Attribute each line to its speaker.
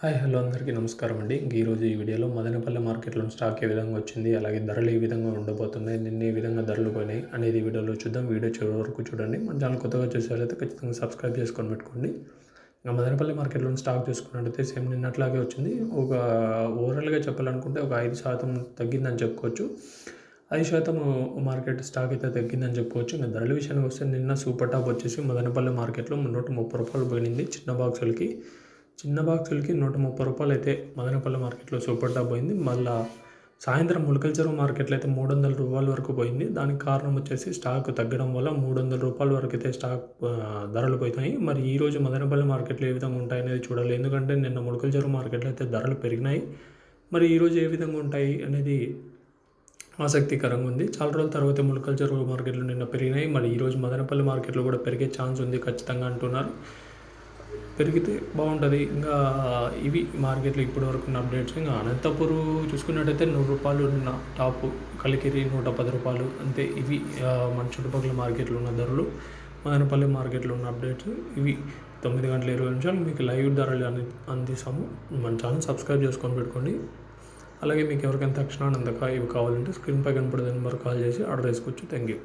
Speaker 1: Hi hello అందరికీ నమస్కారం అండి. ఈరోజు ఈ వీడియోలో మదనపల్లె మార్కెట్లో స్టాక్ ఏ విధంగా వచ్చింది, అలాగే ధరలు ఏ విధంగా ఉండబోతున్నాయి, నిన్న ఏ విధంగా ధరలు పోయినాయి అనేది వీడియోలో చూద్దాం. వీడియో చివరి వరకు చూడండి. మన ఛానల్ కొత్తగా చూసేవారైతే ఖచ్చితంగా సబ్స్క్రైబ్ చేసుకొని పెట్టుకోండి. ఇంకా మదనపల్లి మార్కెట్లో స్టాక్ చూసుకున్నట్టయితే సేమ్ నిన్నట్లాగే వచ్చింది. ఒక ఓవరాల్గా చెప్పాలనుకుంటే ఒక 5% తగ్గిందని చెప్పుకోవచ్చు. 5% మార్కెట్ స్టాక్ అయితే తగ్గిందని చెప్పుకోవచ్చు. ఇంకా ధరల విషయానికి వస్తే నిన్న సూపర్ టాప్ వచ్చేసి మదనపల్లి మార్కెట్లో ₹130 పోయింది. చిన్న బాక్సులకి ₹130 అయితే మదనపల్లి మార్కెట్లో సూపర్ టాప్ పోయింది. మళ్ళీ సాయంత్రం ములకల చెరువు మార్కెట్లో అయితే ₹300 వరకు పోయింది. దానికి కారణం వచ్చేసి స్టాక్ తగ్గడం వల్ల ₹300 వరకు అయితే స్టాక్ ధరలు పోతాయి. మరి ఈరోజు మదనపల్లి మార్కెట్లో ఏ విధంగా ఉంటాయి అనేది చూడాలి. ఎందుకంటే నిన్న ములకల చెరువు మార్కెట్లో అయితే ధరలు పెరిగినాయి. మరి ఈరోజు ఏ విధంగా ఉంటాయి అనేది ఆసక్తికరంగా ఉంది. చాలా రోజుల తర్వాత ములకల చెరువు మార్కెట్లో నిన్న పెరిగినాయి. మరి ఈరోజు మదనపల్లి మార్కెట్లో కూడా పెరిగే ఛాన్స్ ఉంది ఖచ్చితంగా అంటున్నారు. పెరిగితే బాగుంటుంది. ఇంకా ఇవి మార్కెట్లో ఇప్పటి వరకు ఉన్న అప్డేట్స్. ఇంకా అనంతపూర్ చూసుకున్నట్టయితే ₹100 నిన్న టాప్, కలికిరి ₹110 అంతే. ఇవి మన చుట్టుపక్కల మార్కెట్లో ఉన్న ధరలు. మదనపల్లి మార్కెట్లో ఉన్న అప్డేట్స్ ఇవి. 9:20 మీకు లైవ్ ధరలు అందిస్తాము. మన ఛానల్ సబ్స్క్రైబ్ చేసుకొని పెట్టుకోండి. అలాగే మీకు ఎవరికైనా తక్షణానందక ఇవి కావాలంటే స్క్రీన్పై కనపడే నెంబర్ కాల్ చేసి ఆర్డర్ చేసుకోవచ్చు. Thank you.